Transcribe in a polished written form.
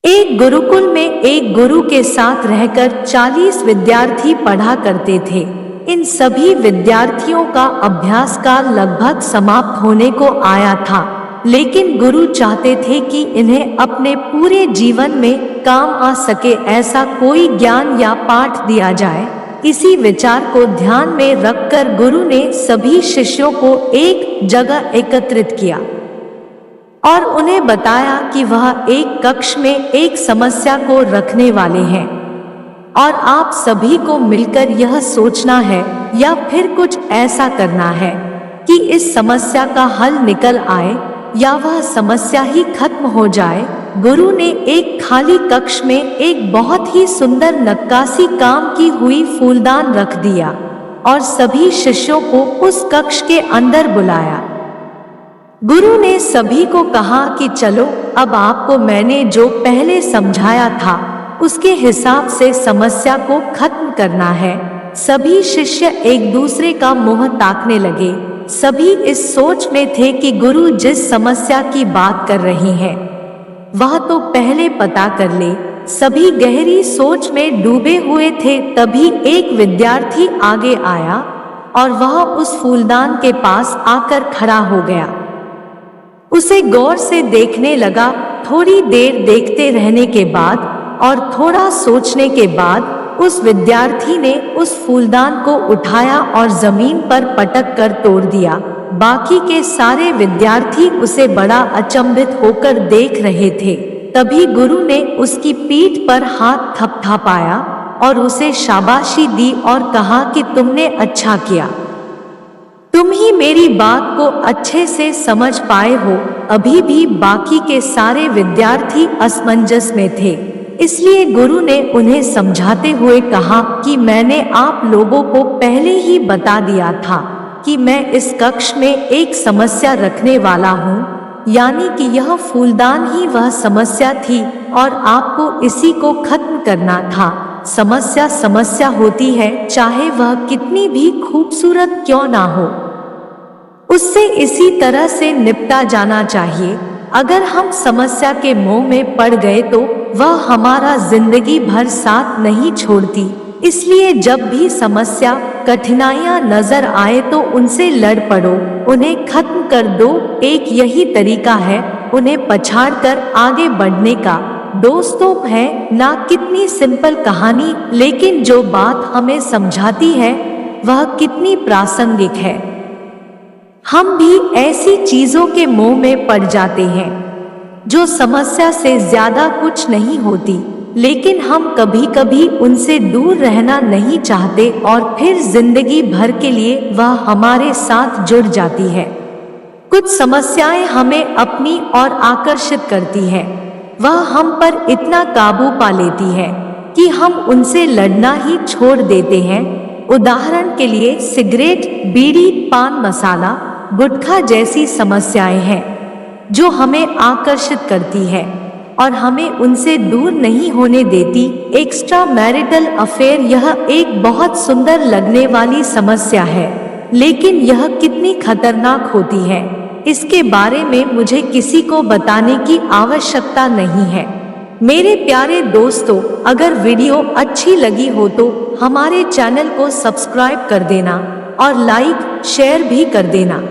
एक गुरुकुल में एक गुरु के साथ रहकर 40 विद्यार्थी पढ़ा करते थे। इन सभी विद्यार्थियों का अभ्यास काल लगभग समाप्त होने को आया था, लेकिन गुरु चाहते थे कि इन्हें अपने पूरे जीवन में काम आ सके ऐसा कोई ज्ञान या पाठ दिया जाए। इसी विचार को ध्यान में रखकर गुरु ने सभी शिष्यों को एक जगह एकत्रित किया और उन्हें बताया कि वह एक कक्ष में एक समस्या को रखने वाले हैं और आप सभी को मिलकर यह सोचना है या फिर कुछ ऐसा करना है कि इस समस्या का हल निकल आए या वह समस्या ही खत्म हो जाए। गुरु ने एक खाली कक्ष में एक बहुत ही सुंदर नक्काशी काम की हुई फूलदान रख दिया और सभी शिष्यों को उस कक्ष के अंदर बुलाया। गुरु ने सभी को कहा कि चलो, अब आपको मैंने जो पहले समझाया था उसके हिसाब से समस्या को खत्म करना है। सभी शिष्य एक दूसरे का मुंह ताकने लगे। सभी इस सोच में थे कि गुरु जिस समस्या की बात कर रहे हैं वह तो पहले पता कर ले। सभी गहरी सोच में डूबे हुए थे। तभी एक विद्यार्थी आगे आया और वह उस फूलदान के पास आकर खड़ा हो गया। उसे गौर से देखने लगा। थोड़ी देर देखते रहने के बाद और थोड़ा सोचने के बाद उस विद्यार्थी ने उस फूलदान को उठाया और जमीन पर पटक कर तोड़ दिया। बाकी के सारे विद्यार्थी उसे बड़ा अचंभित होकर देख रहे थे। तभी गुरु ने उसकी पीठ पर हाथ थपथपाया और उसे शाबाशी दी और कहा कि तुमने अच्छा किया, तुम ही मेरी बात को अच्छे से समझ पाए हो। अभी भी बाकी के सारे विद्यार्थी असमंजस में थे, इसलिए गुरु ने उन्हें समझाते हुए कहा कि मैंने आप लोगों को पहले ही बता दिया था कि मैं इस कक्ष में एक समस्या रखने वाला हूँ, यानी कि यह फूलदान ही वह समस्या थी और आपको इसी को खत्म करना था। समस्या समस्या होती है, चाहे वह कितनी भी खूबसूरत क्यों ना हो, उससे इसी तरह से निपटा जाना चाहिए। अगर हम समस्या के मोह में पड़ गए तो वह हमारा जिंदगी भर साथ नहीं छोड़ती। इसलिए जब भी समस्या, कठिनाइयां नजर आए तो उनसे लड़ पड़ो, उन्हें खत्म कर दो। एक यही तरीका है उन्हें पछाड़कर आगे बढ़ने का। दोस्तों, है ना कितनी सिंपल कहानी, लेकिन जो बात हमें समझाती है वह कितनी प्रासंगिक है। हम भी ऐसी चीजों के मोह में पड़ जाते हैं जो समस्या से ज्यादा कुछ नहीं होती, लेकिन हम कभी कभी उनसे दूर रहना नहीं चाहते और फिर जिंदगी भर के लिए वह हमारे साथ जुड़ जाती है। कुछ समस्याएं हमें अपनी ओर आकर्षित करती है, वह हम पर इतना काबू पा लेती है कि हम उनसे लड़ना ही छोड़ देते हैं। उदाहरण के लिए सिगरेट, बीड़ी, पान मसाला, गुटखा जैसी समस्याएं हैं जो हमें आकर्षित करती है और हमें उनसे दूर नहीं होने देती। एक्स्ट्रा मैरिटल अफेयर, यह एक बहुत सुंदर लगने वाली समस्या है, लेकिन यह कितनी खतरनाक होती है इसके बारे में मुझे किसी को बताने की आवश्यकता नहीं है। मेरे प्यारे दोस्तों, अगर वीडियो अच्छी लगी हो तो हमारे चैनल को सब्सक्राइब कर देना और लाइक शेयर भी कर देना।